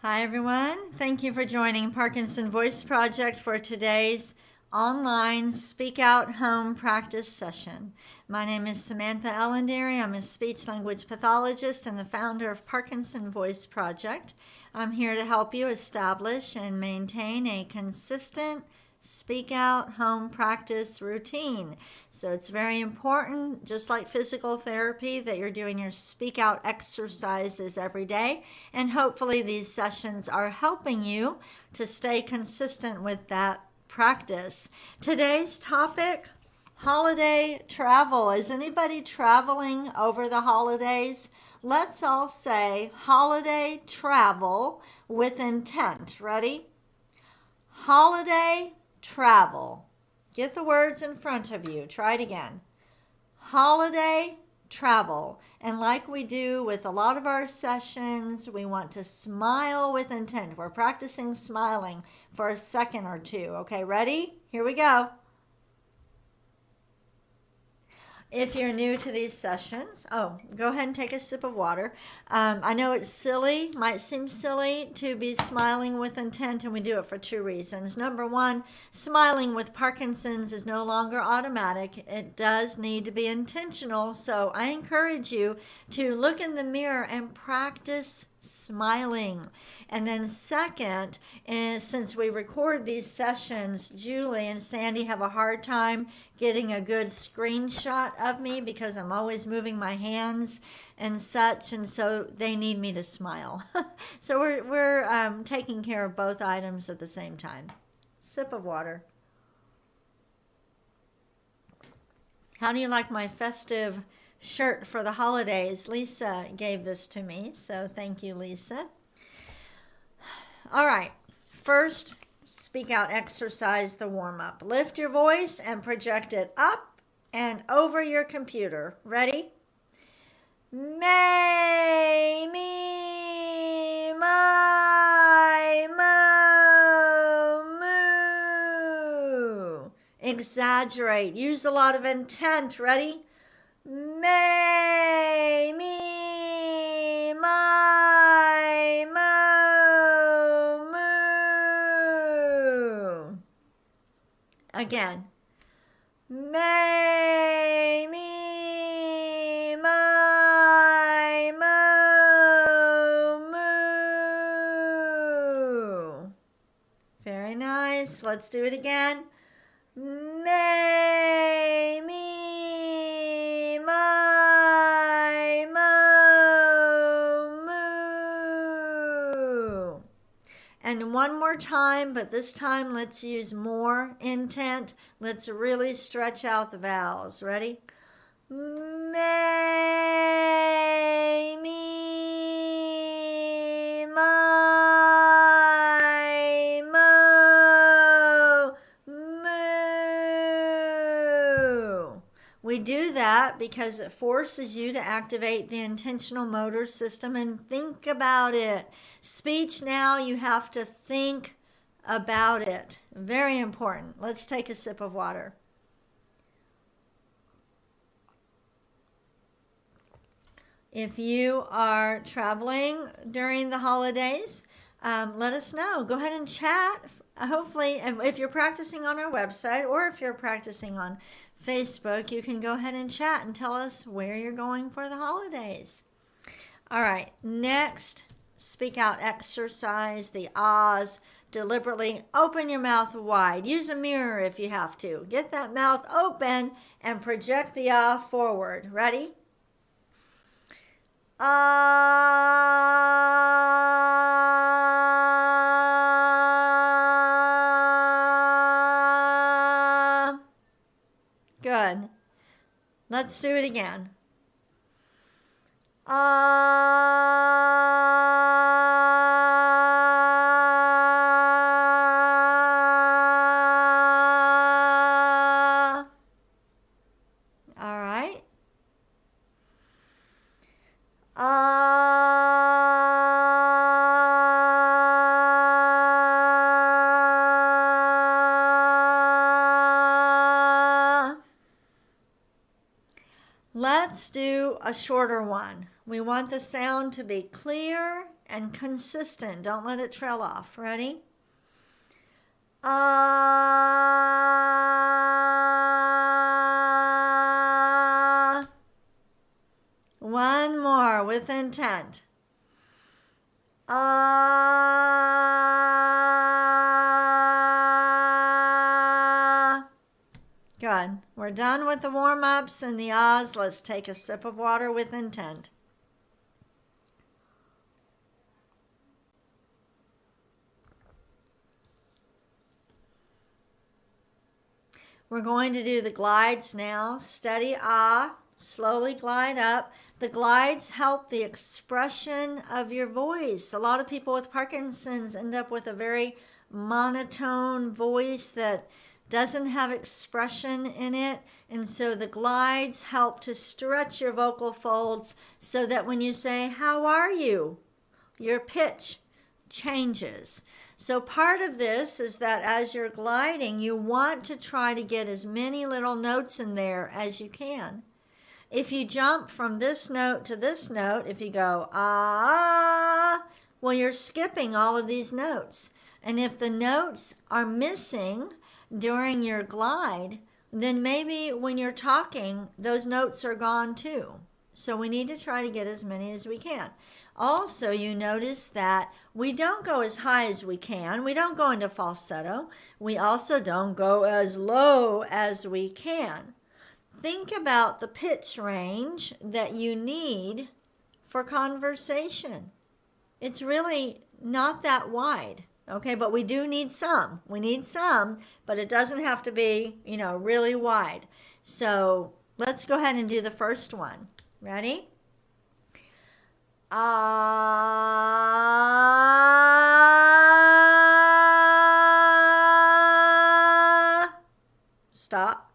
Hi, everyone. Thank you for joining Parkinson Voice Project for today's online Speak Out Home practice session. My name is Samantha Ellendery. I'm a speech language pathologist and the founder of Parkinson Voice Project. I'm here to help you establish and maintain a consistent speak out home practice routine. So it's very important, just like physical therapy, that you're doing your speak out exercises every day. And hopefully these sessions are helping you to stay consistent with that practice. Today's topic, holiday travel. Is anybody traveling over the holidays? Let's all say holiday travel with intent. Ready? Holiday travel. Get the words in front of you. Try it again. Holiday travel. And like we do with a lot of our sessions, we want to smile with intent. We're practicing smiling for a second or two. Okay, ready? Here we go. If you're new to these sessions, go ahead and take a sip of water. I know it's silly, might seem silly to be smiling with intent, and we do it for two reasons. Number one, smiling with Parkinson's is no longer automatic. It does need to be intentional, so I encourage you to look in the mirror and practice smiling. And then second, since we record these sessions, Julie and Sandy have a hard time getting a good screenshot of me because I'm always moving my hands and such, and so they need me to smile. So we're taking care of both items at the same time. Sip of water. How do you like my festive shirt for the holidays? Lisa gave this to me, so thank you, Lisa. All right, first speak out exercise, the warm-up. Lift your voice and project it up and over your computer. Ready? May, me, my, mo, moo. Exaggerate. Use a lot of intent. Ready? May, me, my, mo, moo. Again. May, me, my, mo, moo. Very nice. Let's do it again. May, me, my, mo, moo. And one more time, but this time let's use more intent. Let's really stretch out the vowels. Ready? May, me, my, mo, moo. We do that because it forces you to activate the intentional motor system and think about it. Speech now, you have to think about it. Very important. Let's take a sip of water. If you are traveling during the holidays, let us know. Go ahead and chat. Hopefully, if you're practicing on our website or if you're practicing on Facebook, you can go ahead and chat and tell us where you're going for the holidays. All right, next, speak out exercise, the ahs. Deliberately open your mouth wide. Use a mirror if you have to. Get that mouth open and project the ah forward. Ready? Ah. Good. Let's do it again. All right. Let's do a shorter one. We want the sound to be clear and consistent. Don't let it trail off. Ready? One more with intent. Good. We're done with the warm-ups and the ahs. Let's take a sip of water with intent. We're going to do the glides now. Steady ah, slowly glide up. The glides help the expression of your voice. A lot of people with Parkinson's end up with a very monotone voice that doesn't have expression in it. And so the glides help to stretch your vocal folds so that when you say, "How are you?" your pitch changes. So part of this is that as you're gliding, you want to try to get as many little notes in there as you can. If you jump from this note to this note, if you go, ah, well, you're skipping all of these notes. And if the notes are missing during your glide, then maybe when you're talking, those notes are gone too. So we need to try to get as many as we can. Also, you notice that we don't go as high as we can. We don't go into falsetto. We also don't go as low as we can. Think about the pitch range that you need for conversation. It's really not that wide, okay? But we do need some. We need some, but it doesn't have to be, really wide. So let's go ahead and do the first one. Ready? Stop.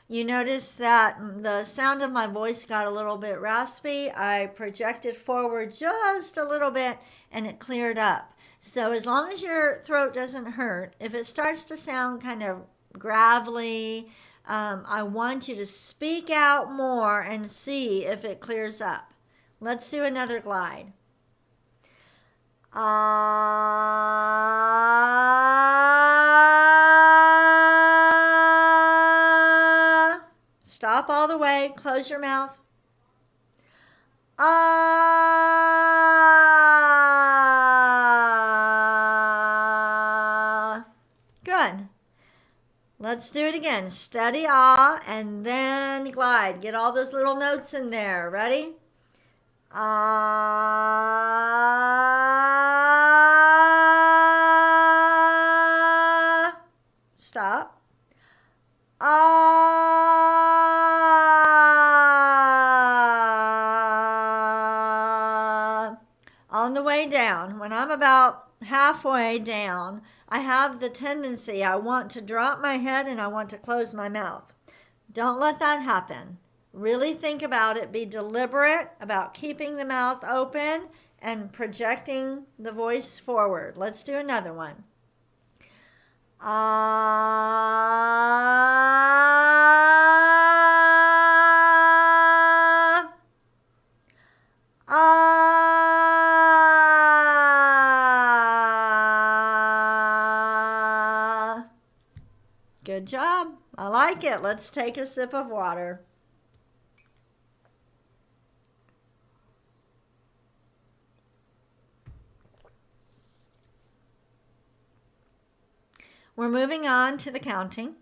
You notice that the sound of my voice got a little bit raspy. I projected forward just a little bit and it cleared up. So as long as your throat doesn't hurt, if it starts to sound kind of gravelly, I want you to speak out more and see if it clears up. Let's do another glide. Stop all the way. Close your mouth. Good. Let's do it again. Steady ah, and then glide. Get all those little notes in there. Ready? Ah. Stop. Ah. On the way down, when I'm about halfway down, I have the tendency, I want to drop my head and I want to close my mouth. Don't let that happen. Really think about it. Be deliberate about keeping the mouth open and projecting the voice forward. Let's do another one. Ah. Ah. Good job. I like it. Let's take a sip of water. We're moving on to the counting.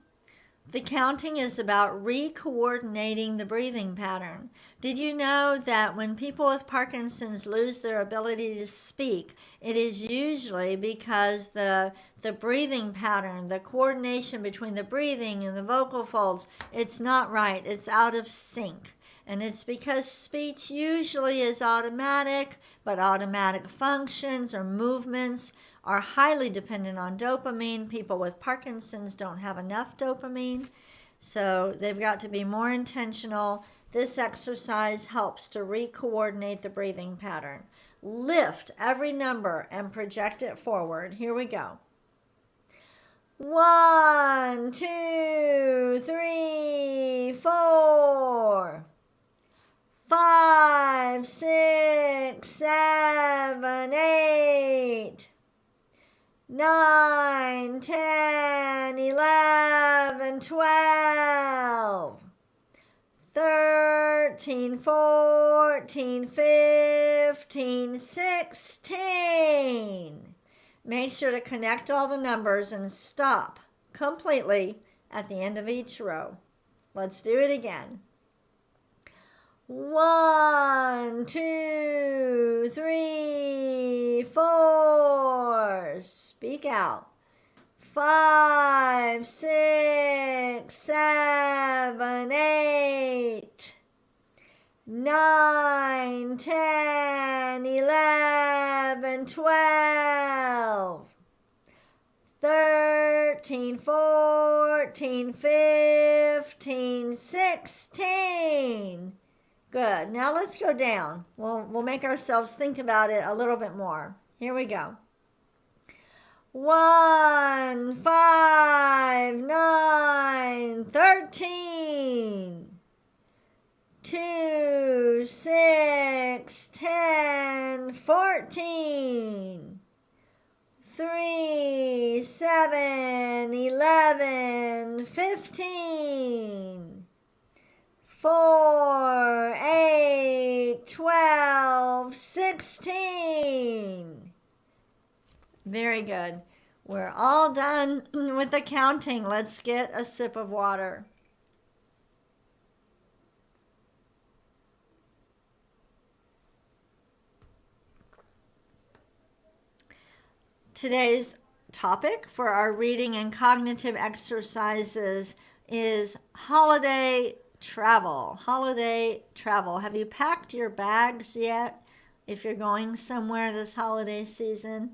The counting is about re-coordinating the breathing pattern. Did you know that when people with Parkinson's lose their ability to speak, it is usually because the breathing pattern, the coordination between the breathing and the vocal folds, it's not right. It's out of sync. And it's because speech usually is automatic, but automatic functions or movements are highly dependent on dopamine. People with Parkinson's don't have enough dopamine, so they've got to be more intentional. This exercise helps to re-coordinate the breathing pattern. Lift every number and project it forward. Here we go. 1, 2, 3, 4, 5, 6, 7, 8, 9, 10, 11, 12, 13, 14, 15, 16. Make sure to connect all the numbers and stop completely at the end of each row. Let's do it again. 1, 2, 3, 4. Speak out. 5, 6, 7, 8, 9, 10, 11, 12, 13, 14, 15, 16. Good. Now let's go down. We'll make ourselves think about it a little bit more. Here we go. 1, 5, 9, 13. 2, 6, 10, 14. 3, 7, 11, 15. 4, 8, 12, 16. Very good. We're all done with the counting. Let's get a sip of water. Today's topic for our reading and cognitive exercises is holiday travel. Holiday travel. Have you packed your bags yet if you're going somewhere this holiday season?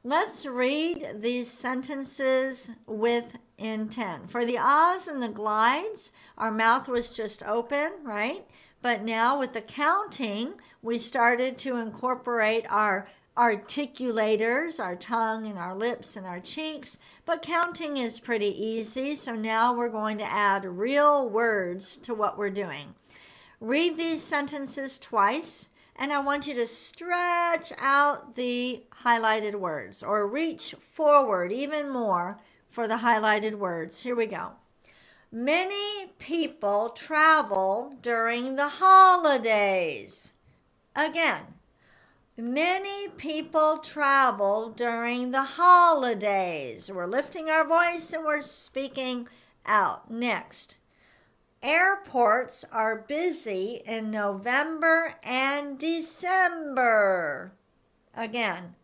Let's read these sentences with intent. For the ahs and the glides, our mouth was just open, right? But now with the counting, we started to incorporate our articulators, our tongue and our lips and our cheeks, but counting is pretty easy, so now we're going to add real words to what we're doing. Read these sentences twice, and I want you to stretch out the highlighted words or reach forward even more for the highlighted words. Here we go. Many people travel during the holidays. Again. Many people travel during the holidays. We're lifting our voice and we're speaking out. Next, airports are busy in November and December. Again,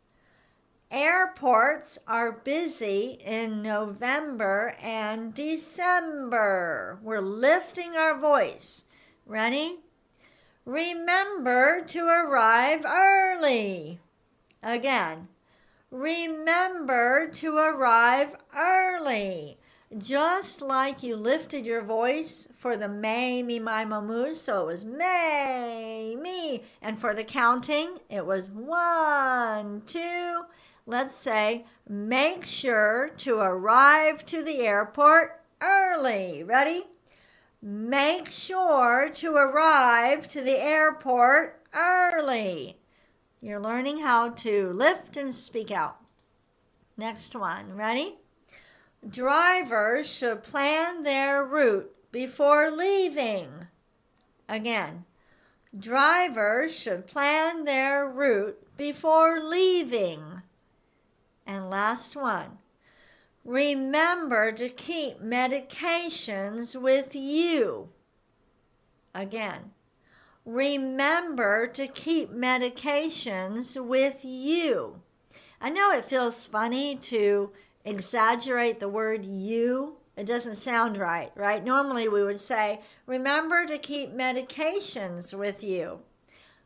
airports are busy in November and December. We're lifting our voice. Ready? Remember to arrive early. Again, remember to arrive early. Just like you lifted your voice for the may, me, my, mo, moo, so it was may, me. And for the counting, it was 1, 2. Let's say, make sure to arrive to the airport early. Ready? Make sure to arrive to the airport early. You're learning how to lift and speak out. Next one. Ready? Drivers should plan their route before leaving. Again, drivers should plan their route before leaving. And last one. Remember to keep medications with you. Again, remember to keep medications with you. I know it feels funny to exaggerate the word you. It doesn't sound right, right? Normally we would say, remember to keep medications with you.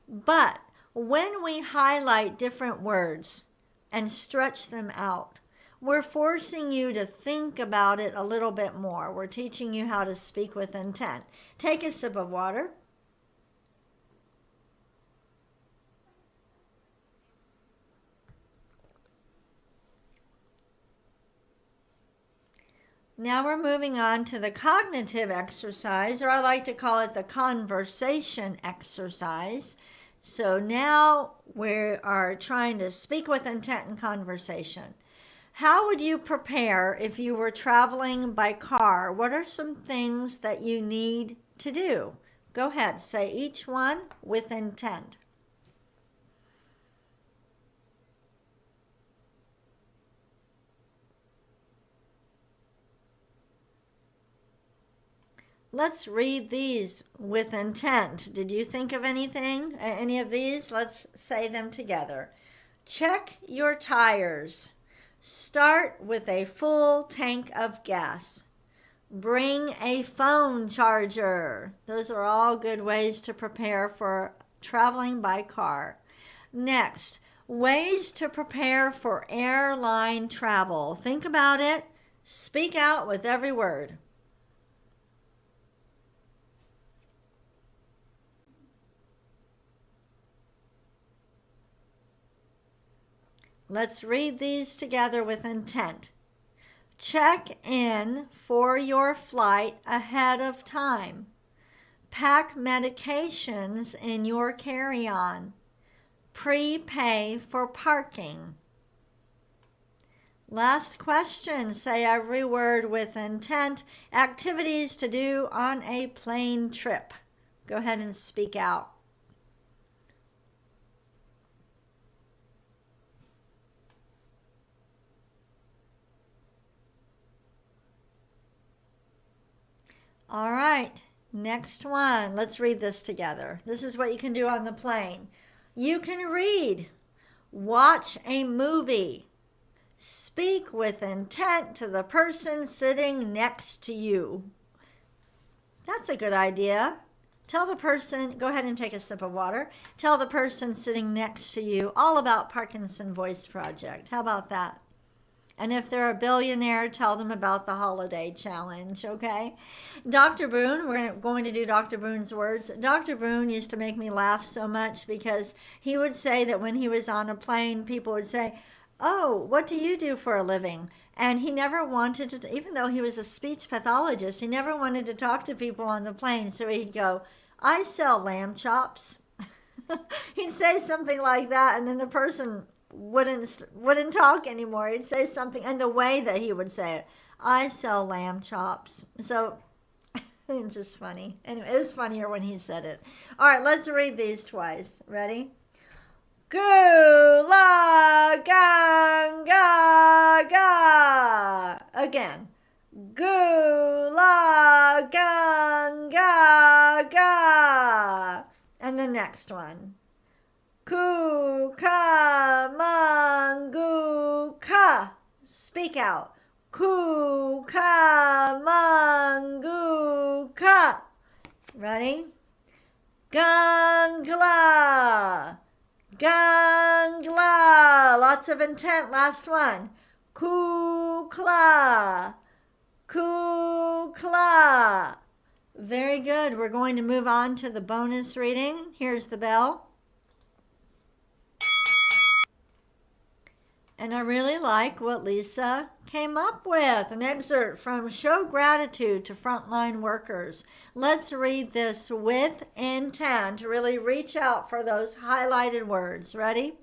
But when we highlight different words and stretch them out, we're forcing you to think about it a little bit more. We're teaching you how to speak with intent. Take a sip of water. Now we're moving on to the cognitive exercise, or I like to call it the conversation exercise. So now we are trying to speak with intent in conversation. How would you prepare if you were traveling by car? What are some things that you need to do? Go ahead, say each one with intent. Let's read these with intent. Did you think of anything? Any of these? Let's say them together. Check your tires. Start with a full tank of gas. Bring a phone charger. Those are all good ways to prepare for traveling by car. Next, ways to prepare for airline travel. Think about it. Speak out with every word. Let's read these together with intent. Check in for your flight ahead of time. Pack medications in your carry-on. Prepay for parking. Last question, say every word with intent. Activities to do on a plane trip. Go ahead and speak out. All right, next one. Let's read this together. This is what you can do on the plane. You can read, watch a movie, speak with intent to the person sitting next to you. That's a good idea. Tell the person, go ahead and take a sip of water. Tell the person sitting next to you all about Parkinson Voice Project. How about that? And if they're a billionaire, tell them about the holiday challenge, okay? Dr. Boone, we're going to do Dr. Boone's words. Dr. Boone used to make me laugh so much because he would say that when he was on a plane, people would say, "Oh, what do you do for a living?" And he never wanted to, even though he was a speech pathologist, he never wanted to talk to people on the plane. So he'd go, "I sell lamb chops." He'd say something like that, and then the person wouldn't talk anymore. He'd say something, and the way that he would say it, "I sell lamb chops." So it's just funny. Anyway, it was funnier when he said it. All right, let's read these twice. Ready? Gula ganga ga. Again. Gula ganga ga. And the next one. Kukamanguka. Speak out. Kukamanguka. Ready? Gangla. Gangla. Lots of intent. Last one. Kukla. Kukla. Very good. We're going to move on to the bonus reading. Here's the bell. And I really like what Lisa came up with. An excerpt from Show Gratitude to Frontline Workers. Let's read this with intent. Really reach out for those highlighted words. Ready?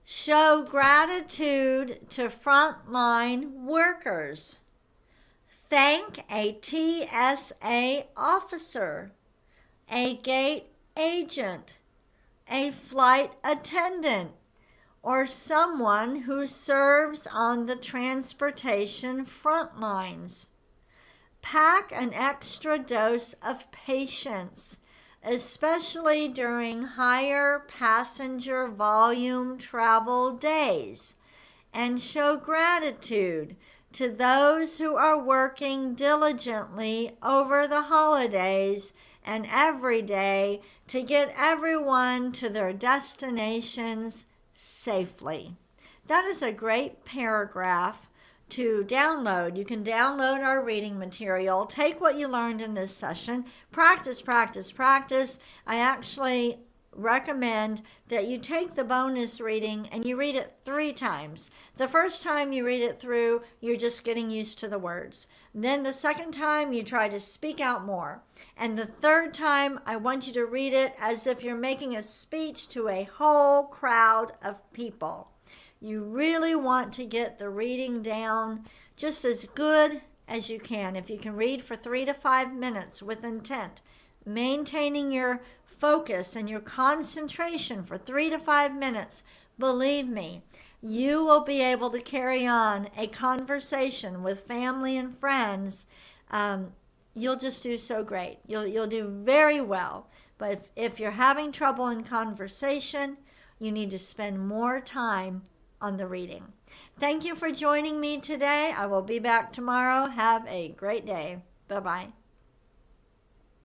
Show gratitude to frontline workers. Thank a TSA officer, a gate agent, a flight attendant, or someone who serves on the transportation front lines. Pack an extra dose of patience, especially during higher passenger volume travel days, and show gratitude to those who are working diligently over the holidays and every day to get everyone to their destinations safely. That is a great paragraph to download. You can download our reading material, take what you learned in this session, practice, practice, practice. I actually recommend that you take the bonus reading and you read it 3 times. The first time you read it through, you're just getting used to the words. Then the second time, you try to speak out more. And the third time, I want you to read it as if you're making a speech to a whole crowd of people. You really want to get the reading down just as good as you can. If you can read for 3 to 5 minutes with intent, maintaining your focus and your concentration for 3 to 5 minutes, believe me, you will be able to carry on a conversation with family and friends. You'll just do so great. You'll do very well. But if you're having trouble in conversation, you need to spend more time on the reading. Thank you for joining me today. I will be back tomorrow. Have a great day. Bye-bye.